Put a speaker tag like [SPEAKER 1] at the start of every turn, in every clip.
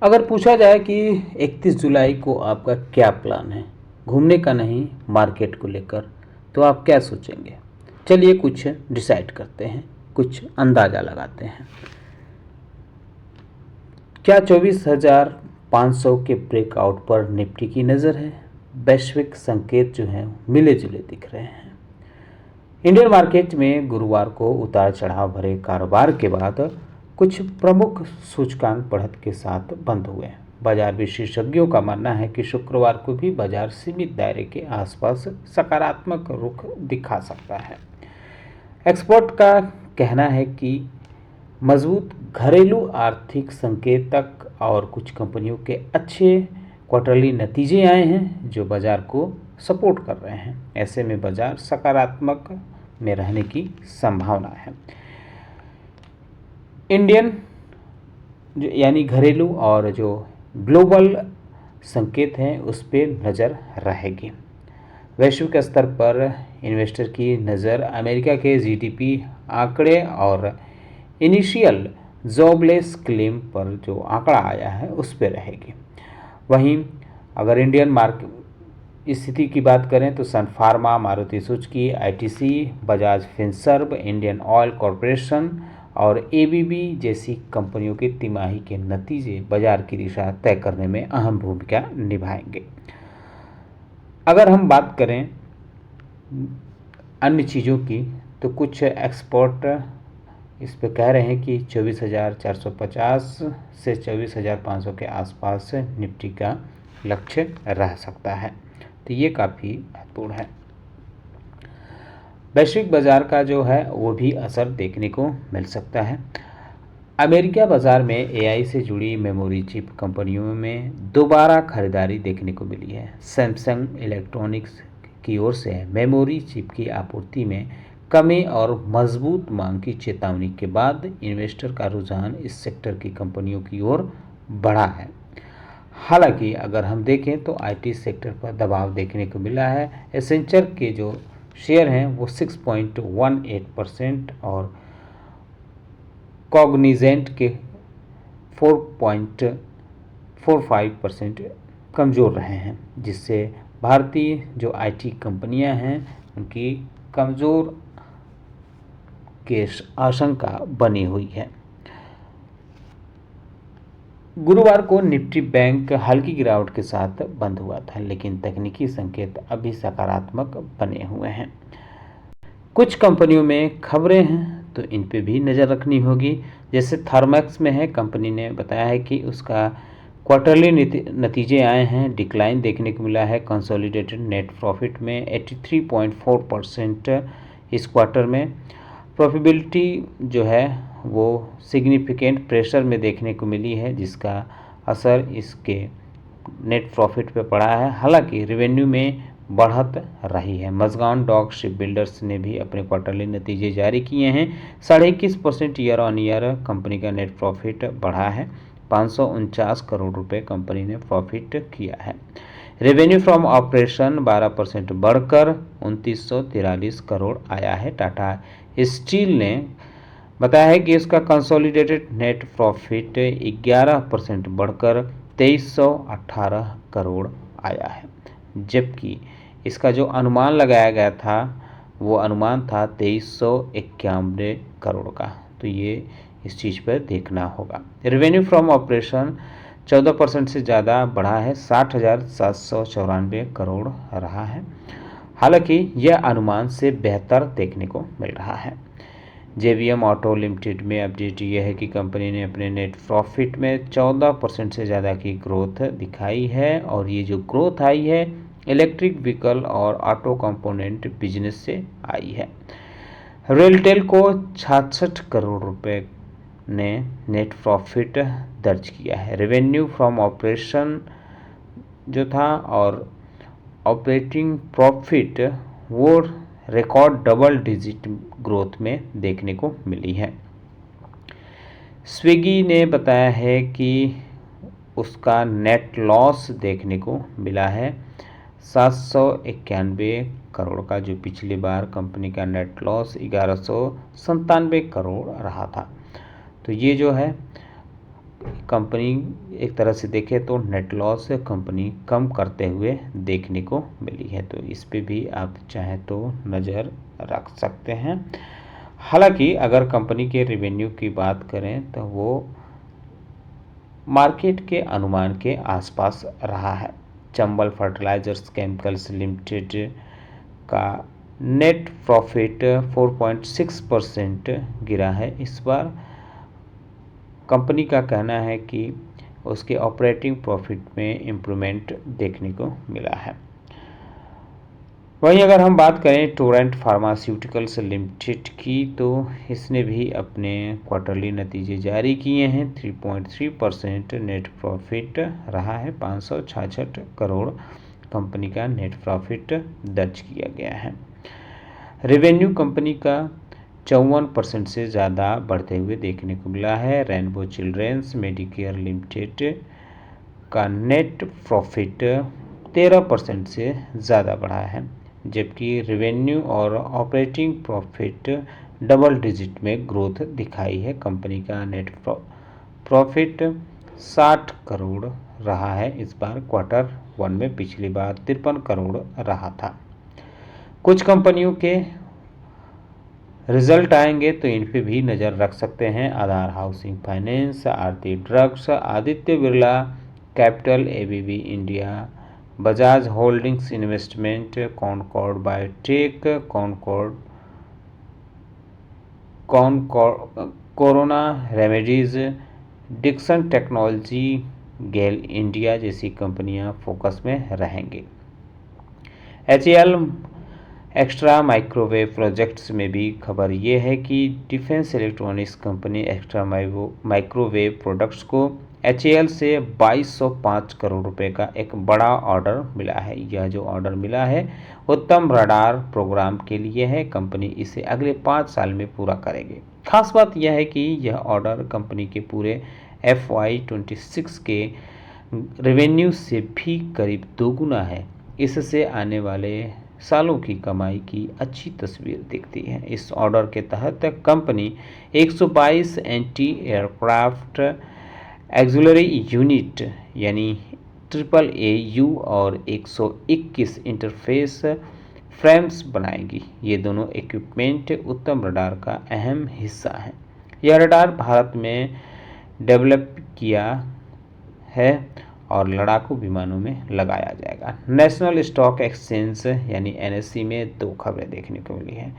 [SPEAKER 1] अगर पूछा जाए कि 31 जुलाई को आपका क्या प्लान है, घूमने का नहीं मार्केट को लेकर, तो आप क्या सोचेंगे? चलिए कुछ डिसाइड करते हैं, कुछ अंदाज़ा लगाते हैं। क्या 24,500 के ब्रेकआउट पर निफ्टी की नज़र है? वैश्विक संकेत जो हैं मिले जुले दिख रहे हैं। इंडियन मार्केट में गुरुवार को उतार चढ़ाव भरे कारोबार के बाद कुछ प्रमुख सूचकांक बढ़त के साथ बंद हुए। बाजार विशेषज्ञों का मानना है कि शुक्रवार को भी बाजार सीमित दायरे के आसपास सकारात्मक रुख दिखा सकता है। एक्सपर्ट का कहना है कि मजबूत घरेलू आर्थिक संकेतक और कुछ कंपनियों के अच्छे क्वार्टरली नतीजे आए हैं जो बाजार को सपोर्ट कर रहे हैं। ऐसे में बाजार सकारात्मक में रहने की संभावना है। इंडियन यानी घरेलू और जो ग्लोबल संकेत हैं उस पर नज़र रहेगी। वैश्विक स्तर पर इन्वेस्टर की नज़र अमेरिका के जीडीपी आंकड़े और इनिशियल जॉबलेस क्लेम पर जो आंकड़ा आया है उस पर रहेगी। वहीं अगर इंडियन मार्केट स्थिति की बात करें तो Sun Pharma, Maruti Suzuki, ITC, Bajaj Finserv, Indian Oil Corporation और एबीबी जैसी कंपनियों के तिमाही के नतीजे बाजार की दिशा तय करने में अहम भूमिका निभाएंगे। अगर हम बात करें अन्य चीज़ों की तो कुछ एक्सपर्ट इस पे कह रहे हैं कि 24,450 से 24,500 के आसपास निफ्टी का लक्ष्य रह सकता है। तो ये काफ़ी महत्वपूर्ण है। वैश्विक बाजार का जो है वो भी असर देखने को मिल सकता है। अमेरिका बाजार में एआई से जुड़ी मेमोरी चिप कंपनियों में दोबारा खरीदारी देखने को मिली है। सैमसंग इलेक्ट्रॉनिक्स की ओर से मेमोरी चिप की आपूर्ति में कमी और मजबूत मांग की चेतावनी के बाद इन्वेस्टर का रुझान इस सेक्टर की कंपनियों की ओर बढ़ा है। हालांकि अगर हम देखें तो आईटी सेक्टर पर दबाव देखने को मिला है। एसेंचर के जो शेयर हैं वो 6.18% और कॉग्निजेंट के 4.45% कमज़ोर रहे हैं, जिससे भारतीय जो आईटी कंपनियां हैं उनकी कमज़ोर की आशंका बनी हुई है। गुरुवार को निफ्टी बैंक हल्की गिरावट के साथ बंद हुआ था, लेकिन तकनीकी संकेत अभी सकारात्मक बने हुए हैं। कुछ कंपनियों में खबरें हैं तो इन पे भी नज़र रखनी होगी। जैसे थर्मैक्स में है, कंपनी ने बताया है कि उसका क्वार्टरली नतीजे आए हैं, डिक्लाइन देखने को मिला है। कंसोलिडेटेड नेट प्रॉफिट में 83.4% इस क्वार्टर में। प्रॉफिटेबिलिटी जो है वो सिग्निफिकेंट प्रेशर में देखने को मिली है, जिसका असर इसके नेट प्रॉफिट पे पड़ा है। हालांकि रेवेन्यू में बढ़त रही है। मजगांव डॉक शिप बिल्डर्स ने भी अपने क्वार्टरली नतीजे जारी किए हैं। 21.5% ईयर ऑन ईयर कंपनी का नेट प्रॉफिट बढ़ा है। 549 करोड़ रुपए कंपनी ने प्रॉफिट किया है। रेवेन्यू फ्रॉम ऑपरेशन 12% बढ़कर 2943 करोड़ आया है। टाटा स्टील ने बताया है कि इसका कंसोलिडेटेड नेट प्रॉफिट 11% बढ़कर 2318 करोड़ आया है, जबकि इसका जो अनुमान लगाया गया था वो अनुमान था 2391 करोड़ का। तो ये इस चीज़ पर देखना होगा। रेवेन्यू फ्रॉम ऑपरेशन 14% से ज़्यादा बढ़ा है, 60,794 करोड़ रहा है। हालांकि यह अनुमान से बेहतर देखने को मिल रहा है। जेवीएम ऑटो लिमिटेड में अपडेट यह है कि कंपनी ने अपने नेट प्रॉफिट में 14% से ज़्यादा की ग्रोथ दिखाई है, और ये जो ग्रोथ आई है इलेक्ट्रिक व्हीकल और ऑटो कंपोनेंट बिजनेस से आई है। रेलटेल को 66 करोड़ रुपए ने नेट प्रॉफिट दर्ज किया है। रेवेन्यू फ्रॉम ऑपरेशन जो था और ऑपरेटिंग प्रॉफिट वो रिकॉर्ड डबल डिजिट ग्रोथ में देखने को मिली है। स्विगी ने बताया है कि उसका नेट लॉस देखने को मिला है 791 करोड़ का, जो पिछली बार कंपनी का नेट लॉस 1197 करोड़ रहा था। तो ये जो है कंपनी एक तरह से देखें तो नेट लॉस कंपनी कम करते हुए देखने को मिली है, तो इस पे भी आप चाहें तो नज़र रख सकते हैं। हालांकि अगर कंपनी के रेवेन्यू की बात करें तो वो मार्केट के अनुमान के आसपास रहा है। चंबल फर्टिलाइजर्स केमिकल्स लिमिटेड का नेट प्रॉफिट 4.6% गिरा है इस बार। कंपनी का कहना है कि उसके ऑपरेटिंग प्रॉफिट में इम्प्रूवमेंट देखने को मिला है। वहीं अगर हम बात करें टोरेंट फार्मास्यूटिकल्स लिमिटेड की, तो इसने भी अपने क्वार्टरली नतीजे जारी किए हैं। 3.3% नेट प्रॉफिट रहा है, 566 करोड़ कंपनी का नेट प्रॉफिट दर्ज किया गया है। रेवेन्यू कंपनी का 54% से ज़्यादा बढ़ते हुए देखने को मिला है। रेनबो चिल्ड्रेंस मेडिकेयर लिमिटेड का नेट प्रॉफिट 13% से ज़्यादा बढ़ा है, जबकि रेवेन्यू और ऑपरेटिंग प्रॉफिट डबल डिजिट में ग्रोथ दिखाई है। कंपनी का नेट प्रॉफिट 60 करोड़ रहा है इस बार। क्वार्टर 1 में पिछली बार 53 करोड़ रहा था। कुछ कंपनियों के रिजल्ट आएंगे तो इन पे भी नज़र रख सकते हैं। Aadhar Housing Finance, Aarti Drugs, Aditya Birla Capital, ABB India, Bajaj Holdings Investment, Concord Biotech, Corona Remedies, Dixon Technology, GAIL India जैसी कंपनियां फोकस में रहेंगी। एचएएल एक्स्ट्रा माइक्रोवेव प्रोजेक्ट्स में भी खबर ये है कि defence electronics company extra microwave products को एचएएल से 2205 करोड़ रुपए का एक बड़ा ऑर्डर मिला है। यह जो ऑर्डर मिला है उत्तम रडार प्रोग्राम के लिए है। कंपनी इसे अगले 5 साल में पूरा करेगी। खास बात यह है कि यह ऑर्डर कंपनी के पूरे FY26 के रेवेन्यू से भी करीब दोगुना है। इससे आने वाले सालों की कमाई की अच्छी तस्वीर दिखती है। इस ऑर्डर के तहत company 122 anti aircraft axillary unit यानी AAAU और 121 इंटरफेस फ्रेम्स बनाएगी। ये दोनों इक्विपमेंट उत्तम रडार का अहम हिस्सा है। यह रडार भारत में डेवलप किया है और लड़ाकू विमानों में लगाया जाएगा। नेशनल स्टॉक एक्सचेंज यानी NSE में 2 खबरें देखने को मिली हैं।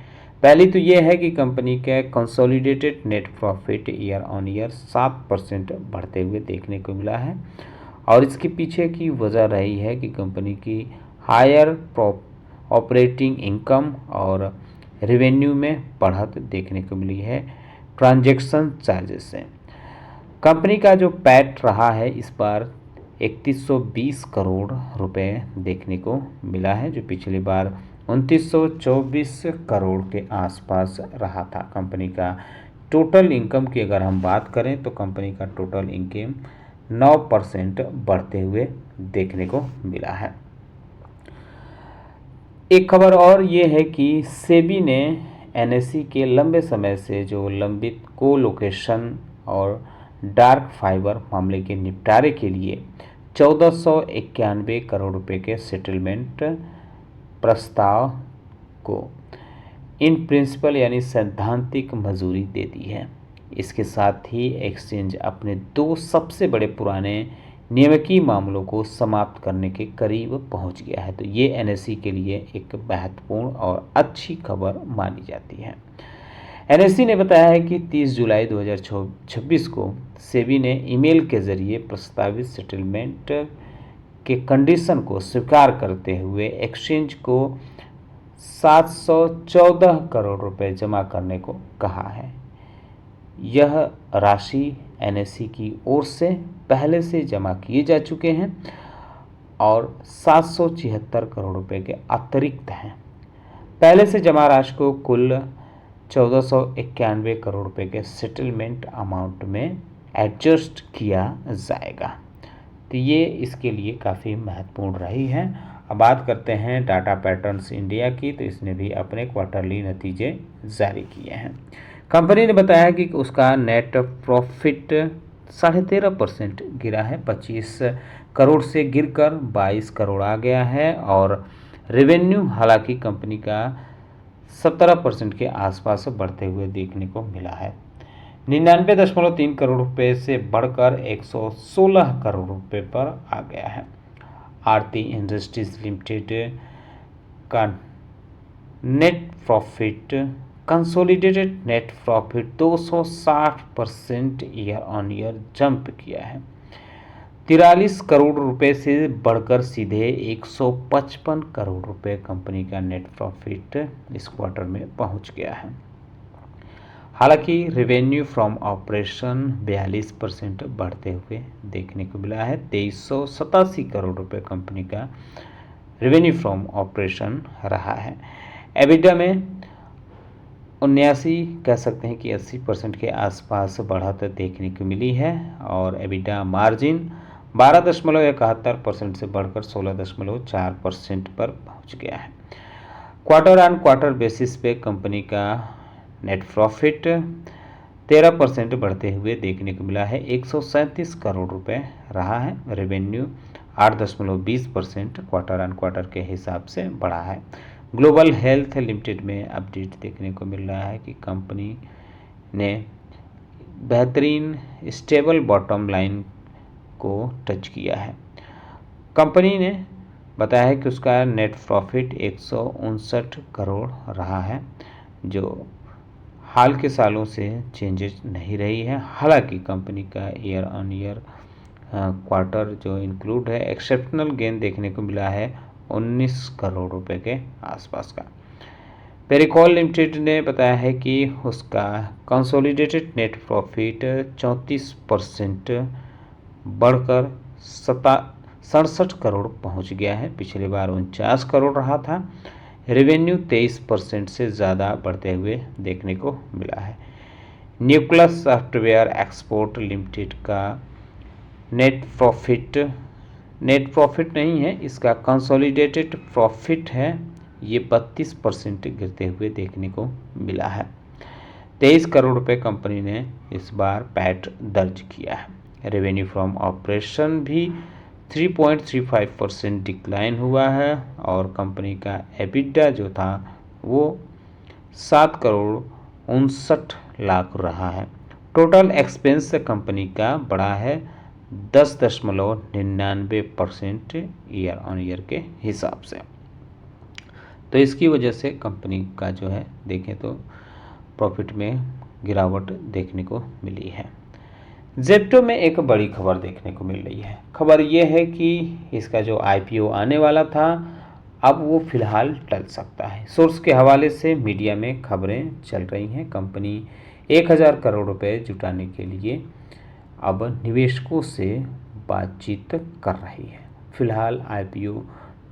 [SPEAKER 1] पहली तो ये है कि कंपनी के consolidated net profit year on year 7% बढ़ते हुए देखने को मिला है और इसके पीछे की वजह रही है कि कंपनी की हायर ऑपरेटिंग इनकम और रेवेन्यू में बढ़त देखने को मिली है ट्रांजैक्शन चार्जेस से। कंपनी का जो पैट रहा है इस बार 3120 करोड़ रुपए देखने को मिला है, जो पिछली बार 2924 करोड़ के आसपास रहा था। कंपनी का टोटल इनकम की अगर हम बात करें तो कंपनी का टोटल इनकम 9% बढ़ते हुए देखने को मिला है। एक खबर और ये है कि सेबी ने NSE के लंबे समय से जो लंबित कोलोकेशन और डार्क फाइबर मामले के निपटारे के लिए 1491 करोड़ रुपए के सेटलमेंट प्रस्ताव को इन प्रिंसिपल यानी सैद्धांतिक मंजूरी दे दी है। इसके साथ ही एक्सचेंज अपने 2 सबसे बड़े पुराने नियामकीय मामलों को समाप्त करने के करीब पहुंच गया है। तो ये NSE के लिए एक महत्वपूर्ण और अच्छी खबर मानी जाती है। NSE ने बताया है कि 30 जुलाई 2026 को सेबी ने ईमेल के जरिए प्रस्तावित सेटलमेंट के कंडीशन को स्वीकार करते हुए एक्सचेंज को 714 करोड़ रुपए जमा करने को कहा है। यह राशि NSE की ओर से पहले से जमा किए जा चुके हैं और 776 करोड़ रुपए के अतिरिक्त हैं। पहले से जमा राशि को कुल 1491 करोड़ रुपए के सेटलमेंट अमाउंट में एडजस्ट किया जाएगा। तो ये इसके लिए काफ़ी महत्वपूर्ण रही है। अब बात करते हैं टाटा पैटर्न्स इंडिया की, तो इसने भी अपने क्वार्टरली नतीजे जारी किए हैं। कंपनी ने बताया कि उसका नेट प्रॉफिट 13.5% गिरा है, 25 करोड़ से गिरकर 22 करोड़ आ गया है। और रेवेन्यू हालांकि कंपनी का 17% के आसपास बढ़ते हुए देखने को मिला है। 99.3 करोड़ रुपए से बढ़कर 116 करोड़ रुपए पर आ गया है। आरती इंडस्ट्रीज लिमिटेड का net profit, consolidated net profit 260% year on year jump किया है। 43 करोड़ रुपए से बढ़कर सीधे 155 करोड़ रुपए कंपनी का नेट प्रॉफिट इस क्वार्टर में पहुंच गया है। हालांकि रेवेन्यू फ्रॉम ऑपरेशन 42% बढ़ते हुए देखने को मिला है। 2387 करोड़ रुपए कंपनी का रेवेन्यू फ्रॉम ऑपरेशन रहा है। एबिटा में 79 कह सकते हैं कि 80% के आसपास बढ़त देखने को मिली है। और एबिटा मार्जिन 12.71% से बढ़कर 16.4% पर पहुंच गया है। क्वार्टर ऑन क्वार्टर बेसिस पे कंपनी का नेट प्रॉफिट 13% बढ़ते हुए देखने को मिला है, 137 करोड़ रुपए रहा है। रेवेन्यू 8.20% क्वार्टर ऑन क्वार्टर के हिसाब से बढ़ा है। ग्लोबल हेल्थ लिमिटेड में अपडेट देखने को मिल रहा है कि कंपनी ने बेहतरीन स्टेबल बॉटम लाइन को टच किया है। कंपनी ने बताया है कि उसका नेट प्रॉफिट 159 करोड़ रहा है, जो हाल के सालों से चेंजेस नहीं रही है। हालांकि कंपनी का ईयर ऑन ईयर क्वार्टर जो इंक्लूड है एक्सेप्शनल गेन देखने को मिला है 19 करोड़ रुपए के आसपास का। पेरिकॉल लिमिटेड ने बताया है कि उसका कंसोलिडेटेड नेट प्रॉफिट 34% बढ़कर 67 करोड़ पहुंच गया है। पिछले बार 49 करोड़ रहा था। रेवेन्यू 23% से ज़्यादा बढ़ते हुए देखने को मिला है। न्यूक्लियस सॉफ्टवेयर एक्सपोर्ट लिमिटेड का नेट प्रॉफिट नहीं है, इसका कंसोलिडेटेड प्रॉफिट है, ये 32% गिरते हुए देखने को मिला है। 23 करोड़ रुपए कंपनी ने इस बार पैट दर्ज किया है। रेवेन्यू फ्रॉम ऑपरेशन भी 3.35% डिक्लाइन हुआ है और कंपनी का एबिटा जो था वो 7 करोड़ 59 लाख रहा है। टोटल एक्सपेंस कंपनी का बढ़ा है 10.99% ईयर ऑन ईयर के हिसाब से। तो इसकी वजह से कंपनी का जो है देखें तो प्रॉफिट में गिरावट देखने को मिली है। जेप्टो में एक बड़ी खबर देखने को मिल रही है। खबर ये है कि इसका जो आईपीओ आने वाला था अब वो फिलहाल टल सकता है। सोर्स के हवाले से मीडिया में खबरें चल रही हैं। कंपनी 1000 करोड़ रुपए जुटाने के लिए अब निवेशकों से बातचीत कर रही है। फिलहाल आईपीओ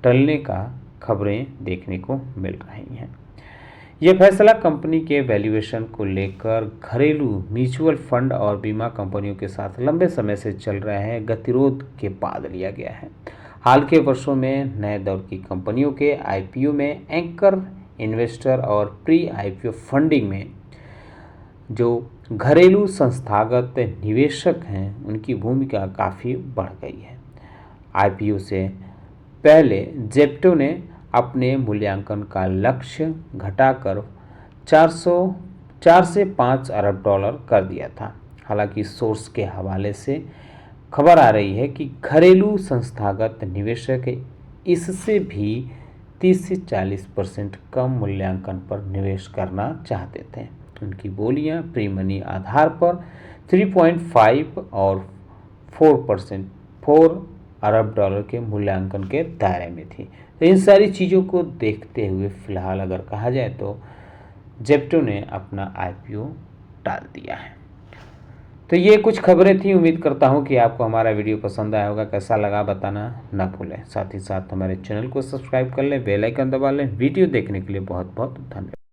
[SPEAKER 1] टलने का खबरें देखने को मिल रही हैं। यह फैसला कंपनी के वैल्यूएशन को लेकर घरेलू म्यूचुअल फंड और बीमा कंपनियों के साथ लंबे समय से चल रहे हैं गतिरोध के बाद लिया गया है। हाल के वर्षों में नए दौर की कंपनियों के आईपीओ में एंकर इन्वेस्टर और प्री आईपीओ फंडिंग में जो घरेलू संस्थागत निवेशक हैं उनकी भूमिका काफ़ी बढ़ गई है। आईपीओ से पहले जेप्टो ने अपने मूल्यांकन का लक्ष्य घटाकर 4 से 5 अरब डॉलर कर दिया था। हालांकि सोर्स के हवाले से खबर आ रही है कि घरेलू संस्थागत निवेशक इससे भी 30 से 40% कम मूल्यांकन पर निवेश करना चाहते थे। उनकी बोलियां प्री मनी आधार पर 3.5 और 4 अरब डॉलर के मूल्यांकन के दायरे में थी। तो इन सारी चीज़ों को देखते हुए फिलहाल अगर कहा जाए तो जेप्टो ने अपना आईपीओ टाल दिया है। तो ये कुछ खबरें थी। उम्मीद करता हूँ कि आपको हमारा वीडियो पसंद आया होगा। कैसा लगा बताना ना भूलें। साथ ही साथ हमारे चैनल को सब्सक्राइब कर लें, बेल आइकन दबा लें। वीडियो देखने के लिए बहुत बहुत धन्यवाद।